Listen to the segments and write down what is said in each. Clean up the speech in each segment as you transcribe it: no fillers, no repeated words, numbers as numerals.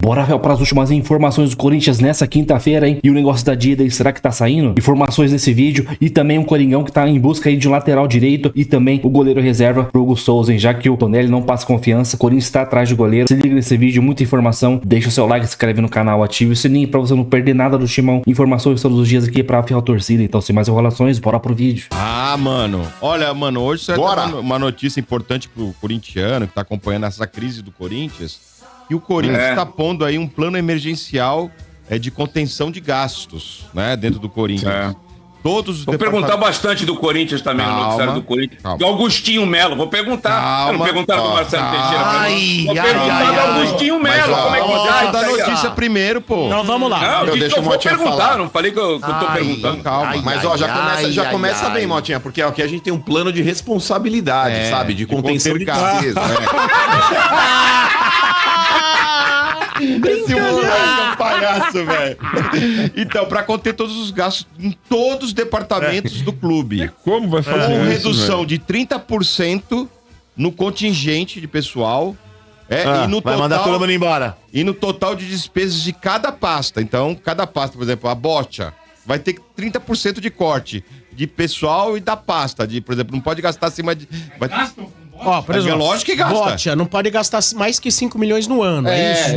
Bora, Rafael, para as últimas informações do Corinthians nessa quinta-feira, hein? E o negócio da Dida, será que tá saindo? Informações nesse vídeo e também um Coringão que tá em busca aí de um lateral direito e também o goleiro reserva pro Hugo Souza, hein? Já que o Tonelli não passa confiança, o Corinthians tá atrás do goleiro. Se liga nesse vídeo, muita informação. Deixa o seu like, se inscreve no canal, ative o sininho pra você não perder nada do Timão. Informações todos os dias aqui pra afiar a torcida. Então, sem mais enrolações, bora pro vídeo. Ah, mano. Olha, mano, hoje você tem uma notícia importante pro corintiano que tá acompanhando essa crise do Corinthians. E o Corinthians tá pondo aí um plano emergencial de contenção de gastos, né, dentro do Corinthians. Todos os Vou perguntar bastante do Corinthians também, no noticiário do Corinthians. Calma. Do Augustinho Melo, vou perguntar. Eu não perguntaram do Marcelo Teixeira. Vou perguntar do Augustinho Melo, como é que tá? Da notícia primeiro, pô. Então vamos lá. Não, eu vou perguntar, não falei que eu tô perguntando. Calma. Mas ó, já começa bem, Motinha, porque aqui a gente tem um plano de responsabilidade, sabe? De contenção de despesa. Esse moleque é um palhaço, velho. Então, pra conter todos os gastos em todos os departamentos do clube. Como vai fazer Com isso, redução de 30% no contingente de pessoal. E no vai total, mandar todo mundo embora. E no total de despesas de cada pasta. Então, cada pasta, por exemplo, a Bocha, vai ter 30% de corte de pessoal e da pasta. Por exemplo, não pode gastar acima de... Ó, por exemplo, lógico que gasta. Botia não pode gastar mais que 5 milhões no ano, é isso?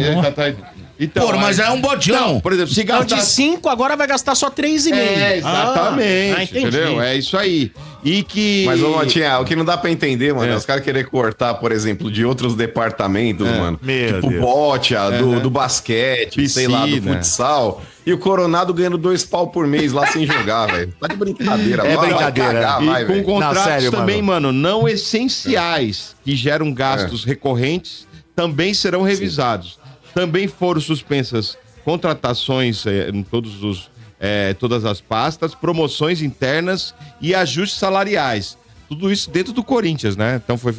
Então, pô, mas é um botão. Por exemplo, se Então, gastar... de 5, agora vai gastar só 3,5. Exatamente, entendeu? É isso aí. E que... Mas, ô, Motinha, o que não dá pra entender, mano, é os caras querem cortar, por exemplo, de outros departamentos, mano. Tipo Botia, do basquete, Piscina. sei lá, do futsal. E o Coronado ganhando 2 pau por mês lá sem jogar, velho. Tá de brincadeira. É brincadeira. Cagar, E com contratos sério, também, mano, não essenciais, que geram gastos recorrentes, também serão revisados. Também foram suspensas contratações em todas as pastas, promoções internas e ajustes salariais. Tudo isso dentro do Corinthians, né? Então foi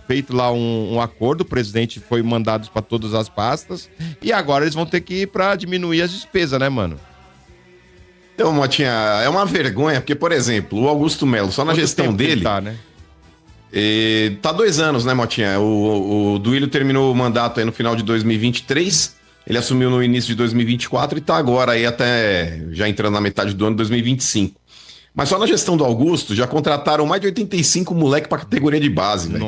feito lá um acordo, o presidente foi mandado para todas as pastas e agora eles vão ter que ir para diminuir as despesas, né, mano? Então, Motinha, é uma vergonha, porque, por exemplo, o Augusto Melo, só na gestão dele... Tá, né? Tá 2 anos, né, Motinha? O Duílio terminou o mandato aí no final de 2023, ele assumiu no início de 2024 e tá agora aí até já entrando na metade do ano de 2025. Mas só na gestão do Augusto já contrataram mais de 85 moleque pra categoria de base, velho.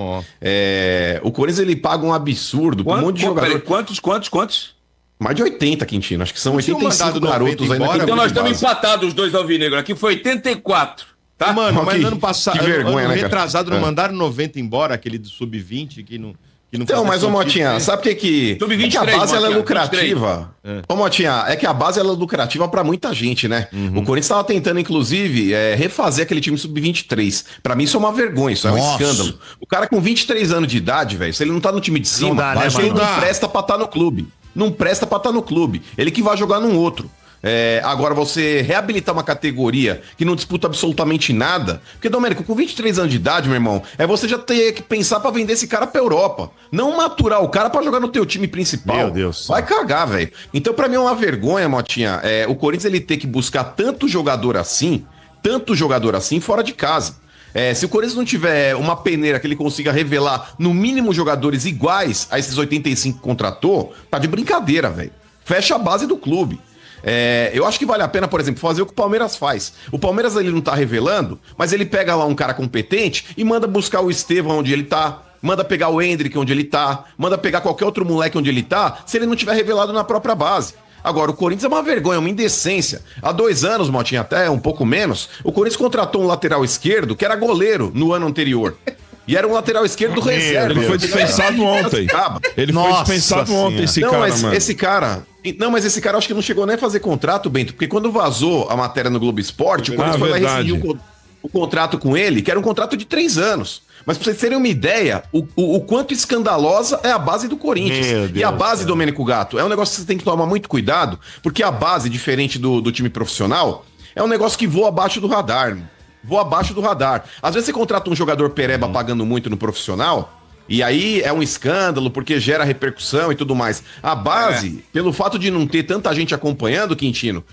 O Corinthians, ele paga um absurdo com um monte de jogador. Quantos? Mais de 80, Quintino. Acho que são 85 garotos aí naquele. Então nós estamos empatados os dois alvinegros. Aqui foi 84. Tá? Mano, mas ano passado, que vergonha, ano né, retrasado, não mandaram 90 embora, aquele do Sub-20 que não então, mas ô Motinha, sabe por que Sub-23, que a base Motinha, ela é lucrativa? Ô Motinha, é que a base ela é lucrativa pra muita gente, né? O Corinthians tava tentando, inclusive, refazer aquele time Sub-23. Pra mim isso é uma vergonha, isso é um escândalo. O cara com 23 anos de idade, velho, se ele não tá no time de cima, ele não presta pra estar no clube. Não presta pra estar no clube. Ele que vai jogar num outro. Agora, você reabilitar uma categoria que não disputa absolutamente nada... Porque, Domênico, com 23 anos de idade, meu irmão, você já ter que pensar pra vender esse cara pra Europa. Não maturar o cara pra jogar no teu time principal. Meu Deus. Vai cagar, velho. Então, pra mim é uma vergonha, Motinha, o Corinthians ele ter que buscar tanto jogador assim fora de casa. Se o Corinthians não tiver uma peneira que ele consiga revelar no mínimo jogadores iguais a esses 85 que contratou, tá de brincadeira, velho. Fecha a base do clube. Eu acho que vale a pena, por exemplo, fazer o que o Palmeiras faz. O Palmeiras ele não tá revelando, mas ele pega lá um cara competente e manda buscar o Estevão onde ele tá, manda pegar o Hendrick onde ele tá, manda pegar qualquer outro moleque onde ele tá, se ele não tiver revelado na própria base. Agora, o Corinthians é uma vergonha, uma indecência. Há 2 anos, Motinha, até um pouco menos, o Corinthians contratou um lateral esquerdo que era goleiro no ano anterior. E era um lateral esquerdo reserva. Ele foi dispensado ontem. Ele foi dispensado ontem, esse cara, mano. Mas esse cara acho que não chegou nem a fazer contrato, Bento, porque quando vazou a matéria no Globo Esporte, o Corinthians foi lá e rescindiu o contrato com ele, que era um contrato de 3 anos. Mas pra vocês terem uma ideia, o quanto escandalosa é a base do Corinthians. E a base, Domênico Gato, é um negócio que você tem que tomar muito cuidado, porque a base, diferente do time profissional, é um negócio que voa abaixo do radar. Voa abaixo do radar. Às vezes você contrata um jogador pereba pagando muito no profissional, e aí é um escândalo, porque gera repercussão e tudo mais. A base, pelo fato de não ter tanta gente acompanhando, Quintino,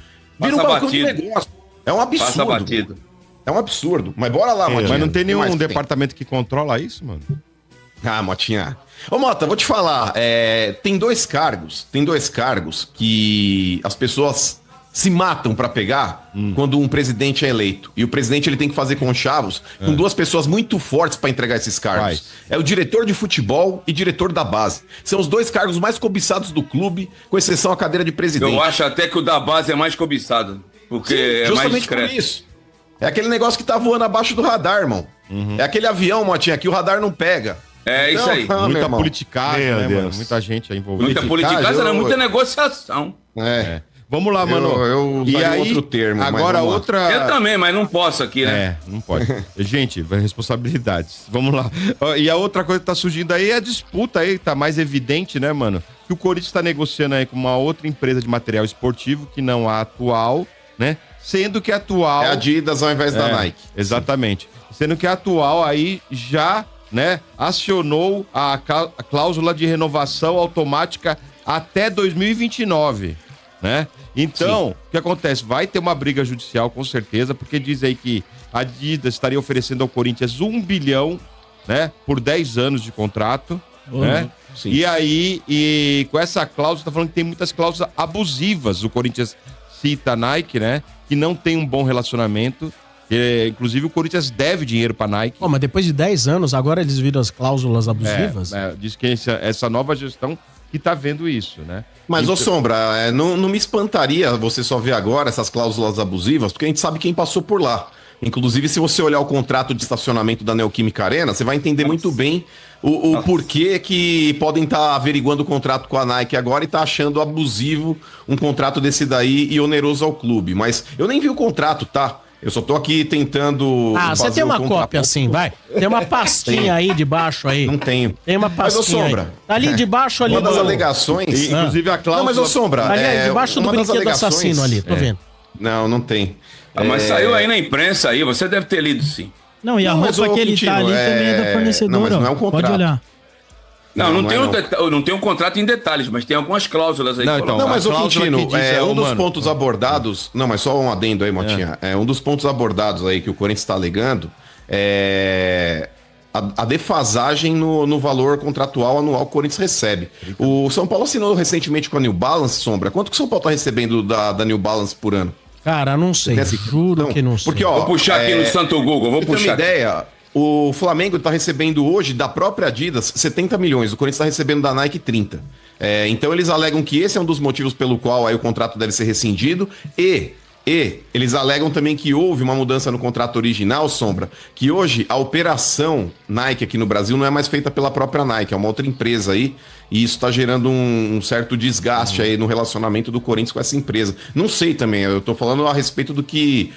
vira um balcão de negócio. É um absurdo. Passa batido. É um absurdo. Mas bora lá, Matinho. Mas não tem nenhum departamento que controla isso, mano? Ah, Motinha. Ô, Mota, vou te falar. Tem dois cargos que as pessoas se matam pra pegar quando um presidente é eleito. E o presidente ele tem que fazer conchavos com duas pessoas muito fortes pra entregar esses cargos. É o diretor de futebol e diretor da base. São os dois cargos mais cobiçados do clube, com exceção à cadeira de presidente. Eu acho até que o da base é mais cobiçado, porque é mais justamente discreto. por isso. É aquele negócio que tá voando abaixo do radar, irmão. É aquele avião, Motinha, que o radar não pega. É isso aí. Muita politicagem, Meu né, Deus. mano? Muita gente envolvida. Muita politicagem, muita negociação. Vamos lá, mano. Eu e usaria aí, outro termo, mas agora vamos lá. outra... Eu também, mas não posso aqui, né? Não pode. Gente, responsabilidades. Vamos lá. E a outra coisa que tá surgindo aí é a disputa aí, tá mais evidente, né, mano? Que o Corinthians tá negociando aí com uma outra empresa de material esportivo, que não a atual, né? Sendo que a atual... É a Adidas ao invés da Nike. Exatamente. Sendo que a atual aí já, né, acionou a cláusula de renovação automática até 2029, né? Então, o que acontece? Vai ter uma briga judicial, com certeza, porque diz aí que a Adidas estaria oferecendo ao Corinthians 1 bilhão, né, por 10 anos de contrato, né? Sim. E aí, com essa cláusula, tá falando que tem muitas cláusulas abusivas. O Corinthians cita a Nike, né, que não tem um bom relacionamento. Inclusive, o Corinthians deve dinheiro pra Nike. Mas depois de 10 anos, agora eles viram as cláusulas abusivas? Diz que essa nova gestão que tá vendo isso, né? Mas, então... ô Sombra, não me espantaria você só ver agora essas cláusulas abusivas, porque a gente sabe quem passou por lá. Inclusive, se você olhar o contrato de estacionamento da Neoquímica Arena, você vai entender muito bem o porquê que podem estar averiguando o contrato com a Nike agora e tá achando abusivo um contrato desse daí e oneroso ao clube. Mas eu nem vi o contrato, tá? Eu só tô aqui tentando... Você tem uma cópia assim, vai? Tem uma pastinha aí debaixo aí. Não tenho. Tem uma pastinha. Mas, ô Sombra... Aí. Tá ali debaixo ali. Uma das alegações... Inclusive a cláusula... Não, mas ô Sombra... Ali, debaixo do brinquedo assassino ali, tô vendo. Não tem. Mas saiu aí na imprensa aí, você deve ter lido sim. Não, e a roupa que ele tá ali também é da fornecedora. Não, mas não é um contrato. Pode olhar. Não tem um contrato em detalhes, mas tem algumas cláusulas aí. Não, mas o Quintino, um dos pontos abordados... Não, mas só um adendo aí, Motinha. Um dos pontos abordados aí que o Corinthians está alegando é a defasagem no valor contratual anual que o Corinthians recebe. O São Paulo assinou recentemente com a New Balance, Sombra. Quanto que o São Paulo está recebendo da New Balance por ano? Cara, não sei. Juro que não sei. Porque, ó, vou puxar aqui no Santo Google, vou puxar. Uma ideia... O Flamengo está recebendo hoje, da própria Adidas, 70 milhões. O Corinthians está recebendo da Nike 30. Então eles alegam que esse é um dos motivos pelo qual aí o contrato deve ser rescindido. E eles alegam também que houve uma mudança no contrato original, Sombra, que hoje a operação Nike aqui no Brasil não é mais feita pela própria Nike, é uma outra empresa aí, e isso está gerando um certo desgaste aí no relacionamento do Corinthians com essa empresa. Não sei também, eu tô falando a respeito do que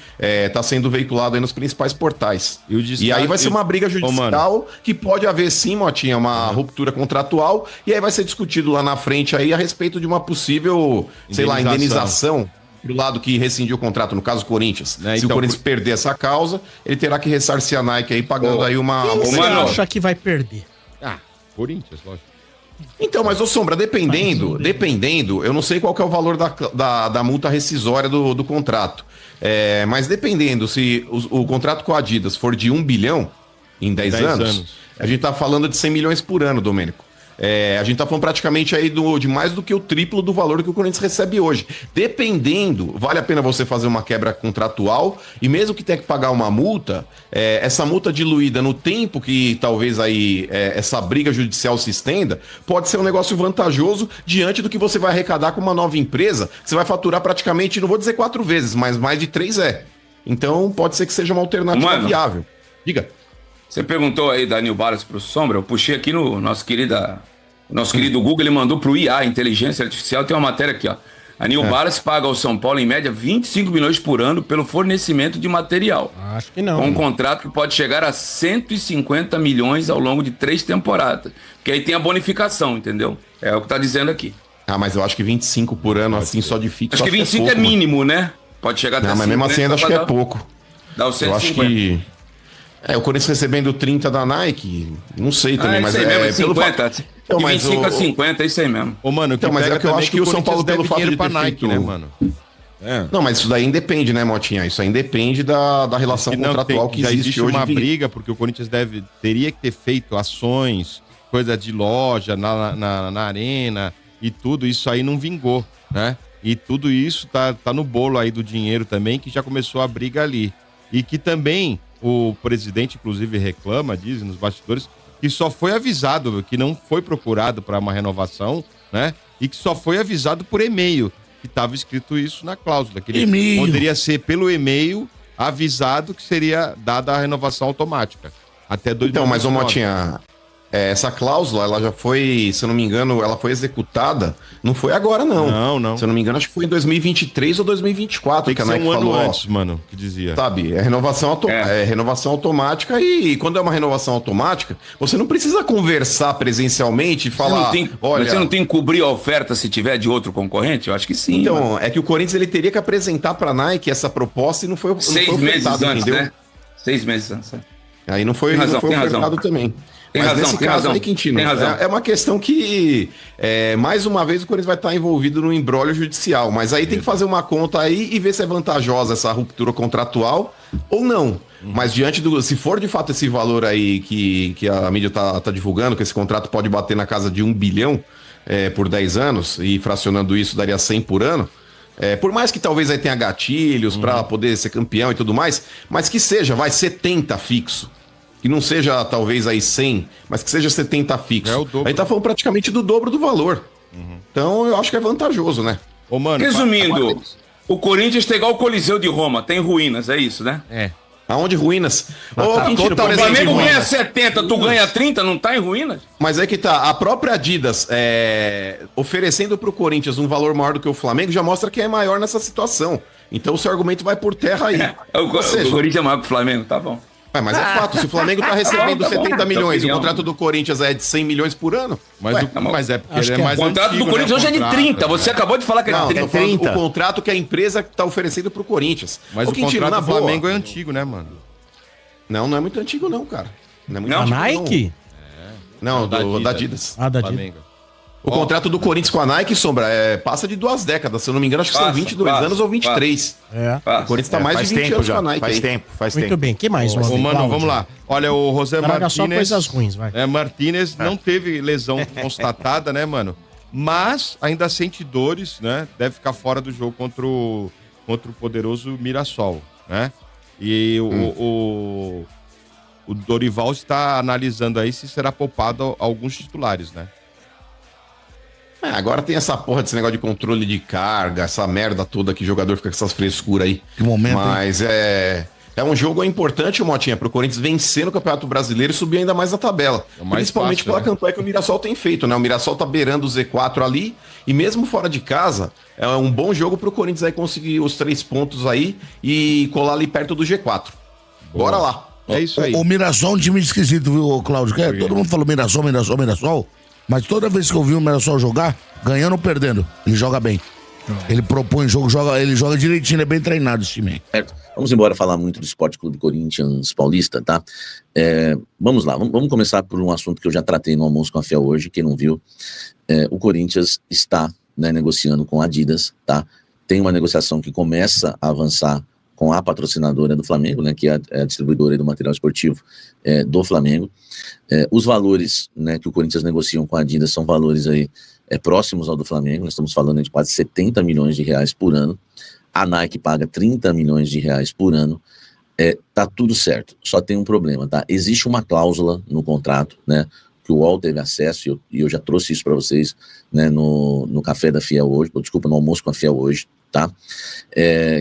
tá sendo veiculado aí nos principais portais. E aí vai ser uma briga judicial que pode haver sim, Motinha, uma ruptura contratual, e aí vai ser discutido lá na frente aí a respeito de uma possível, sei lá, indenização pro lado que rescindiu o contrato, no caso Corinthians. Se o Corinthians perder essa causa, ele terá que ressarcir a Nike aí, pagando aí uma... Quem você acha que vai perder? Corinthians, lógico. Então, mas, ô Sombra, dependendo, eu não sei qual que é o valor da multa rescisória do contrato. Mas dependendo, se o contrato com a Adidas for de 1 bilhão em 10 anos, a gente tá falando de 100 milhões por ano, Domênico. A gente tá falando praticamente aí de mais do que o triplo do valor que o Corinthians recebe hoje. Dependendo, vale a pena você fazer uma quebra contratual e mesmo que tenha que pagar uma multa, essa multa diluída no tempo que talvez aí essa briga judicial se estenda, pode ser um negócio vantajoso diante do que você vai arrecadar com uma nova empresa, que você vai faturar praticamente, não vou dizer 4 vezes, mas mais de 3 Então pode ser que seja uma alternativa viável. Diga. Você perguntou aí da New Balance pro Sombra, eu puxei aqui no nosso querido Google, ele mandou pro IA, Inteligência Artificial, tem uma matéria aqui, ó. A New Balance paga ao São Paulo, em média, 25 milhões por ano pelo fornecimento de material. Acho que não. Com um contrato que pode chegar a 150 milhões ao longo de 3 temporadas. Porque aí tem a bonificação, entendeu? É o que tá dizendo aqui. Mas eu acho que 25 por ano, assim, só de fixo. Acho que 25 é mínimo, né? Pode chegar até 50. Mas mesmo assim, ainda acho que é pouco. Dá o 150. Eu acho que... o Corinthians recebendo 30 da Nike, não sei também, mas isso aí mesmo, pelo 50. De 25 a 50, é isso aí mesmo. Mano, mas é que eu acho que o São Paulo, pelo fato de ter Nike, né, mano? Não, mas isso daí independe, né, Motinha? Isso aí independe da relação contratual que existe hoje. Uma briga, porque o Corinthians teria que ter feito ações coisa de loja na arena e tudo, isso aí não vingou, né? E tudo isso tá no bolo aí do dinheiro também, que já começou a briga ali. E que também o presidente, inclusive, reclama, diz nos bastidores, que só foi avisado, que não foi procurado para uma renovação, né? E que só foi avisado por e-mail, que estava escrito isso na cláusula, que ele poderia ser pelo e-mail avisado que seria dada a renovação automática. Até 2019. Então, mas, ô Motinha, essa cláusula, ela já foi, se eu não me engano, ela foi executada, não foi agora, não. Não. Se eu não me engano, acho que foi em 2023 ou 2024 Tem que a ser Nike um ano falou, antes, mano, que dizia. sabe, é renovação automática e quando é uma renovação automática, você não precisa conversar presencialmente e falar, Mas você não tem que cobrir a oferta se tiver de outro concorrente? Eu acho que sim. Então, mano. é que o Corinthians ele teria que apresentar pra Nike essa proposta e não foi 6 meses antes, entendeu? né? 6 meses antes. Aí não foi, Tem razão, não foi tem ofertado razão. também. Tem Mas razão, nesse tem caso razão. aí, Quintino, Tem razão. é uma questão que, mais uma vez, o Corinthians vai estar envolvido no imbróglio judicial. Mas aí tem que fazer uma conta aí e ver se é vantajosa essa ruptura contratual ou não. Mas diante do... Se for de fato esse valor aí que a mídia tá divulgando, que esse contrato pode bater na casa de 1 bilhão por 10 anos, e fracionando isso daria 100 por ano, por mais que talvez aí tenha gatilhos para poder ser campeão e tudo mais, mas que seja, vai 70 fixo. Que não seja talvez aí 100, mas que seja 70 fixo. É o dobro. Aí tá falando praticamente do dobro do valor. Então eu acho que é vantajoso, né? Ô, mano, Resumindo, o Corinthians tem igual o Coliseu de Roma, tem ruínas, é isso, né? Aonde ruínas? Ô, Quintino, O por exemplo, Flamengo ganha 70, tu ganha 30, não tá em ruínas? mas é que tá, a própria Adidas oferecendo pro Corinthians um valor maior do que o Flamengo já mostra que é maior nessa situação. Então o seu argumento vai por terra aí. O Corinthians é maior que o Flamengo, tá bom. Mas é fato, se o Flamengo tá recebendo Tá bom, 70 milhões e o opinião. contrato do Corinthians é de 100 milhões por ano, Mas é porque ele é mais O contrato antigo, do Corinthians né, hoje é de contrato, 30, você acabou de falar que é de não, 30. tô falando o contrato que a empresa tá oferecendo pro Corinthians. Mas Ô, o Quintino, contrato na do boa. Flamengo é antigo, né, mano? Não é muito antigo não, cara. Não é muito Não? antigo, Nike? Não, da Adidas. Ah, da Adidas. Flamengo. O contrato do Corinthians com a Nike, Sombra, passa de 2 décadas. Se eu não me engano, acho que são Passa, 22 passa, anos ou 23. O Corinthians tá mais de 20 anos com a Nike. Faz Muito tempo. bem, que mais? Ô, mano, vamos lá. Olha, o José Traga só Martínez... coisas ruins, vai. Martínez não teve lesão constatada, né, mano? Mas ainda sente dores, né? Deve ficar fora do jogo contra o poderoso Mirassol, né? E o Dorival está analisando aí se será poupado alguns titulares, né? Agora tem essa porra desse negócio de controle de carga, essa merda toda que o jogador fica com essas frescuras aí. Que momento, Mas é um jogo importante, Motinha, pro Corinthians vencer no Campeonato Brasileiro e subir ainda mais na tabela. É o mais Principalmente fácil, pela né? campanha que o Mirassol tem feito, né? O Mirassol tá beirando o Z4 ali e mesmo fora de casa, é um bom jogo pro Corinthians aí conseguir os 3 pontos aí e colar ali perto do G4. Bora lá. É isso aí. O Mirassol é um time esquisito, viu, Cláudio? Todo mundo falou Mirassol. Mas toda vez que eu vi o Mirassol jogar, ganhando ou perdendo, ele joga bem. Ele propõe jogo, ele joga direitinho, ele é bem treinado esse time aí. Certo. Vamos embora falar muito do Esporte Clube Corinthians Paulista, tá? Vamos lá, vamos começar por um assunto que eu já tratei no Almoço com a Fiel hoje, quem não viu. O Corinthians está, né, negociando com a Adidas, tá? Tem uma negociação que começa a avançar com a patrocinadora do Flamengo, né, que é a distribuidora do material esportivo do Flamengo. Os valores, né, que o Corinthians negociam com a Adidas são valores aí próximos ao do Flamengo. Nós estamos falando de quase 70 milhões de reais por ano. A Nike paga 30 milhões de reais por ano. Tá tudo certo, só tem um problema, tá? Existe uma cláusula no contrato, né, que o UOL teve acesso, e eu já trouxe isso para vocês, né, no Café da Fiel hoje, no Almoço com a Fiel hoje, tá?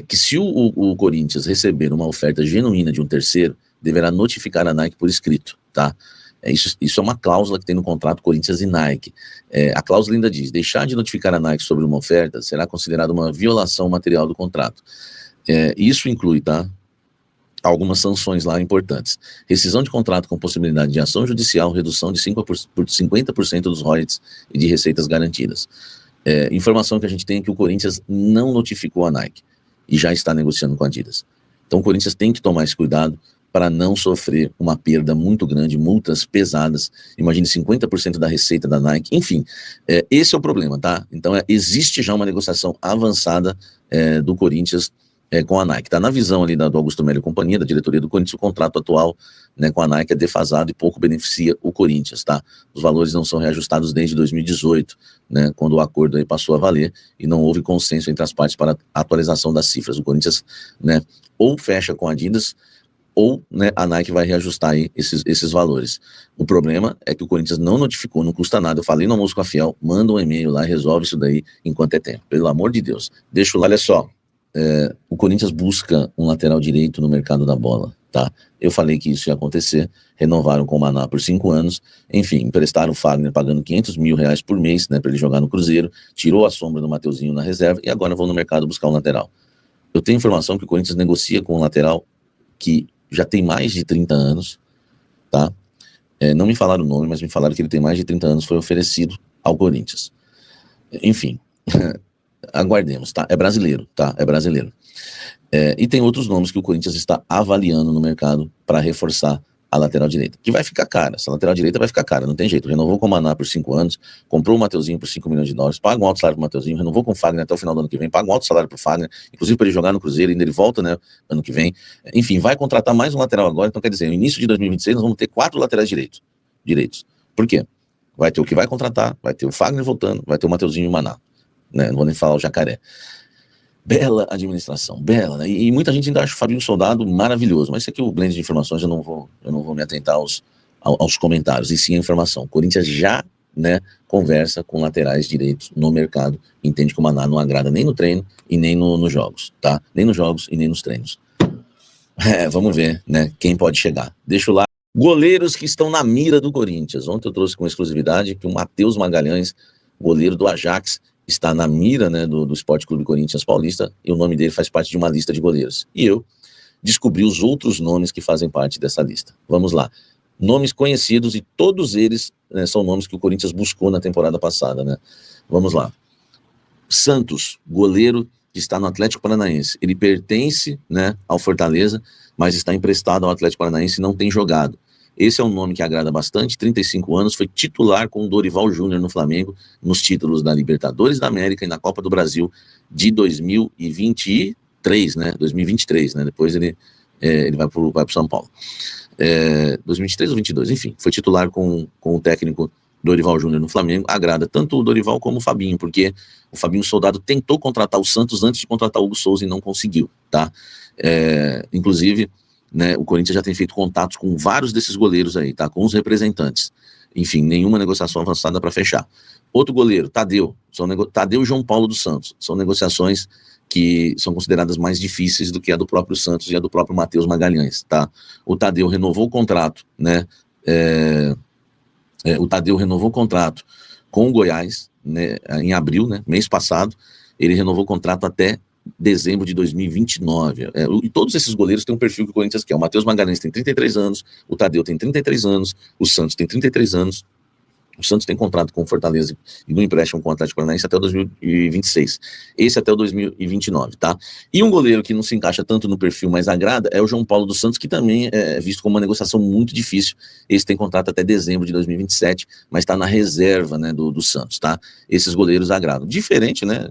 Que se o Corinthians receber uma oferta genuína de um terceiro, deverá notificar a Nike por escrito, tá? Isso é uma cláusula que tem no contrato Corinthians e Nike. A cláusula ainda diz, deixar de notificar a Nike sobre uma oferta será considerado uma violação material do contrato. Isso inclui, tá? Algumas sanções lá importantes. Rescisão de contrato com possibilidade de ação judicial, redução de 50% dos royalties e de receitas garantidas. Informação que a gente tem é que o Corinthians não notificou a Nike e já está negociando com a Adidas. Então o Corinthians tem que tomar esse cuidado para não sofrer uma perda muito grande, multas pesadas, imagine 50% da receita da Nike, enfim, esse é o problema, tá? Então existe já uma negociação avançada do Corinthians com a Nike. Tá na visão ali do Augusto Melo e companhia, da diretoria do Corinthians, o contrato atual, né, com a Nike é defasado e pouco beneficia o Corinthians, tá? Os valores não são reajustados desde 2018, né, quando o acordo aí passou a valer e não houve consenso entre as partes para a atualização das cifras. O Corinthians, né, ou fecha com a Adidas, ou, né, a Nike vai reajustar aí esses valores. O problema é que o Corinthians não notificou, não custa nada. Eu falei no almoço com a Fiel, manda um e-mail lá, resolve isso daí enquanto é tempo. Pelo amor de Deus. Deixa lá, olha só. O Corinthians busca um lateral direito no mercado da bola, tá? Eu falei que isso ia acontecer, renovaram com o Maná por 5 anos, enfim, emprestaram o Fagner pagando R$500 mil por mês, né, para ele jogar no Cruzeiro, tirou a sombra do Mateuzinho na reserva e agora vão no mercado buscar um lateral. Eu tenho informação que o Corinthians negocia com um lateral que já tem mais de 30 anos, tá? Não me falaram o nome, mas me falaram que ele tem mais de 30 anos, foi oferecido ao Corinthians. Enfim, aguardemos, tá? É brasileiro, tá? É brasileiro. E tem outros nomes que o Corinthians está avaliando no mercado para reforçar a lateral direita, que vai ficar cara. Essa lateral direita vai ficar cara, não tem jeito. Renovou com o Maná por 5 anos, comprou o Mateuzinho por $5 milhões, paga um alto salário pro Mateuzinho, renovou com o Fagner até o final do ano que vem, paga um alto salário pro Fagner, inclusive para ele jogar no Cruzeiro, ainda ele volta, né, ano que vem. Enfim, vai contratar mais um lateral agora, então quer dizer, no início de 2026 nós vamos ter 4 laterais direitos. Por quê? Vai ter o que vai contratar, vai ter o Fagner voltando, vai ter o Mateuzinho e o Maná, né, não vou nem falar o Jacaré. Bela administração, bela, né? E muita gente ainda acha o Fabinho Soldado maravilhoso, mas isso aqui, o blend de informações, eu não vou me atentar aos comentários, e sim a informação. O Corinthians já, né, conversa com laterais direitos no mercado, entende que o Maná não agrada nem no treino e nem nos jogos, tá? Nem nos jogos e nem nos treinos. Vamos ver, né, quem pode chegar. Deixa o like. Goleiros que estão na mira do Corinthians. Ontem eu trouxe com exclusividade que o Matheus Magalhães, goleiro do Ajax, está na mira, né, do Sport Clube Corinthians Paulista, e o nome dele faz parte de uma lista de goleiros. E eu descobri os outros nomes que fazem parte dessa lista. Vamos lá. Nomes conhecidos, e todos eles, né, são nomes que o Corinthians buscou na temporada passada, né? Vamos lá. Santos, goleiro que está no Atlético Paranaense. Ele pertence, né, ao Fortaleza, mas está emprestado ao Atlético Paranaense e não tem jogado. Esse é um nome que agrada bastante, 35 anos, foi titular com o Dorival Júnior no Flamengo, nos títulos da Libertadores da América e na Copa do Brasil de 2023, né? 2023, né? Depois ele vai pro São Paulo. 2023 ou 22, enfim, foi titular com o técnico Dorival Júnior no Flamengo. Agrada tanto o Dorival como o Fabinho, porque o Fabinho Soldado tentou contratar o Santos antes de contratar o Hugo Souza e não conseguiu, tá? Inclusive, né, o Corinthians já tem feito contatos com vários desses goleiros aí, tá? Com os representantes. Enfim, nenhuma negociação avançada para fechar. Outro goleiro, Tadeu. Tadeu e João Paulo dos Santos. São negociações que são consideradas mais difíceis do que a do próprio Santos e a do próprio Matheus Magalhães, tá? O Tadeu renovou o contrato, né? O Tadeu renovou o contrato com o Goiás, né, em abril, né, mês passado. Ele renovou o contrato até dezembro de 2029. E todos esses goleiros têm um perfil que o Corinthians quer. O Matheus Magalhães tem 33 anos, o Tadeu tem 33 anos, o Santos tem 33 anos. O Santos tem contrato com o Fortaleza e no empréstimo com o Atlético Paranaense até o 2026. Esse até o 2029, tá? E um goleiro que não se encaixa tanto no perfil, mas agrada, é o João Paulo dos Santos, que também é visto como uma negociação muito difícil. Esse tem contrato até dezembro de 2027, mas está na reserva, né, do Santos, tá? Esses goleiros agradam. Diferente, né?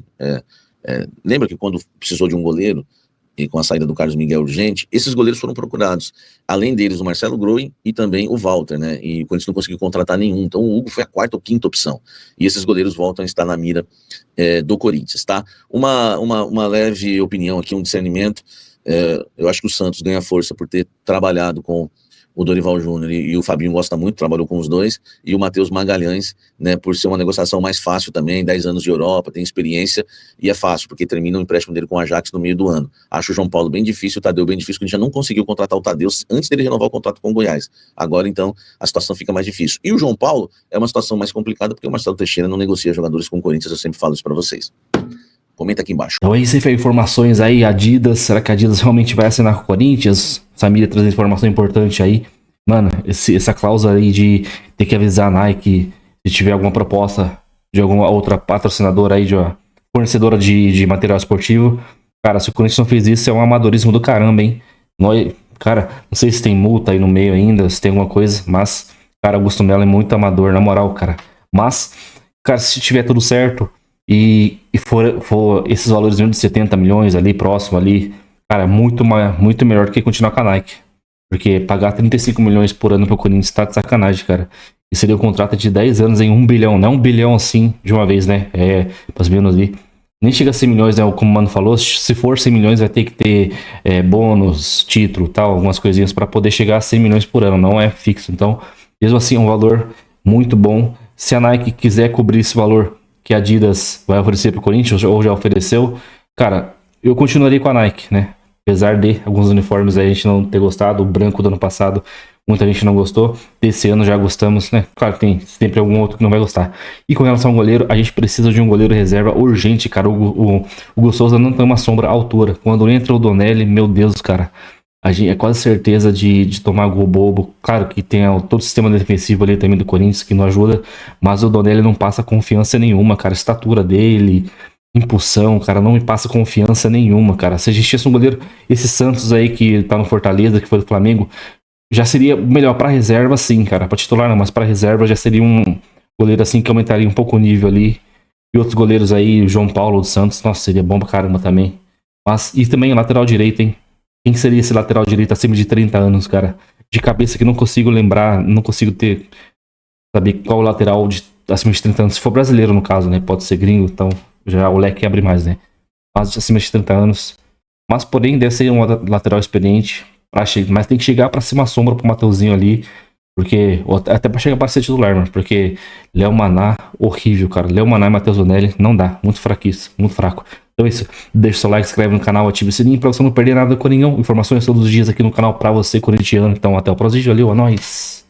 Lembra que quando precisou de um goleiro, e com a saída do Carlos Miguel urgente, esses goleiros foram procurados. Além deles, o Marcelo Groen e também o Walter, né? E o Corinthians não conseguiu contratar nenhum. Então o Hugo foi a 4ª ou 5ª opção. E esses goleiros voltam a estar na mira do Corinthians, tá? Uma leve opinião aqui, um discernimento. Eu acho que o Santos ganha força por ter trabalhado com o Dorival Júnior e o Fabinho gosta muito, trabalhou com os dois, e o Matheus Magalhães, né, por ser uma negociação mais fácil também, 10 anos de Europa, tem experiência, e é fácil, porque termina o empréstimo dele com o Ajax no meio do ano. Acho o João Paulo bem difícil, o Tadeu bem difícil, porque a gente já não conseguiu contratar o Tadeu antes dele renovar o contrato com o Goiás. Agora, então, a situação fica mais difícil. E o João Paulo é uma situação mais complicada, porque o Marcelo Teixeira não negocia jogadores com o Corinthians, eu sempre falo isso pra vocês. Comenta aqui embaixo. Então aí você fez informações aí, Adidas, será que a Adidas realmente vai assinar com o Corinthians? Samira trazendo informação importante aí. Mano, essa cláusula aí de ter que avisar a Nike se tiver alguma proposta de alguma outra patrocinadora aí, de uma fornecedora de material esportivo. Cara, se o Corinthians não fez isso, é um amadorismo do caramba, hein? Cara, não sei se tem multa aí no meio ainda, se tem alguma coisa, mas, cara, Augusto Melo é muito amador, na moral, cara. Mas, cara, se tiver tudo certo e for esses valores mesmo de 70 milhões ali, próximo ali, cara, muito melhor do que continuar com a Nike. Porque pagar 35 milhões por ano pro Corinthians tá de sacanagem, cara. E seria um contrato de 10 anos em 1 bilhão. Não 1 bilhão assim, de uma vez, né? Mais ou menos ali. Nem chega a 100 milhões, né? Como o Mano falou, se for 100 milhões vai ter que ter bônus, título, tal, algumas coisinhas para poder chegar a 100 milhões por ano. Não é fixo. Então, mesmo assim, é um valor muito bom. Se a Nike quiser cobrir esse valor que a Adidas vai oferecer pro Corinthians, ou já ofereceu, cara, eu continuaria com a Nike, né? Apesar de alguns uniformes aí a gente não ter gostado, o branco do ano passado, muita gente não gostou. Desse ano já gostamos, né? Claro que tem sempre algum outro que não vai gostar. E com relação ao goleiro, a gente precisa de um goleiro reserva urgente, cara. O Hugo Souza não tem uma sombra à altura. Quando entra o Donelli, meu Deus, cara, a gente é quase certeza de tomar gol bobo. Claro que tem todo o sistema defensivo ali também do Corinthians que não ajuda, mas o Donelli não passa confiança nenhuma, cara. A estatura dele, impulsão, cara, não me passa confiança nenhuma, cara. Se a gente tivesse um goleiro, esse Santos aí que tá no Fortaleza, que foi do Flamengo, já seria melhor pra reserva, sim, cara. Pra titular não, mas pra reserva já seria um goleiro assim que aumentaria um pouco o nível ali. E outros goleiros aí, o João Paulo do Santos, nossa, seria bom pra caramba também. Mas, e também lateral direito, hein? Quem seria esse lateral direito acima de 30 anos, cara? De cabeça que não consigo lembrar, não consigo saber qual lateral acima de 30 anos. Se for brasileiro, no caso, né? Pode ser gringo, então já o leque abre mais, né? Mas acima de 30 anos. Mas, porém, deve ser um lateral experiente. Mas tem que chegar pra ser uma sombra pro Mateuzinho ali. Porque, até pra chegar pra ser titular, mano. Porque Léo Maná, horrível, cara. Léo Maná e Matheus Donelli, não dá. Muito fraquíssimo, muito fraco. Então é isso. Deixa o seu like, se inscreve no canal, ativa o sininho pra você não perder nada do Coringão. Informações todos os dias aqui no canal pra você, corintiano. Então até o próximo vídeo. Valeu, é nóis.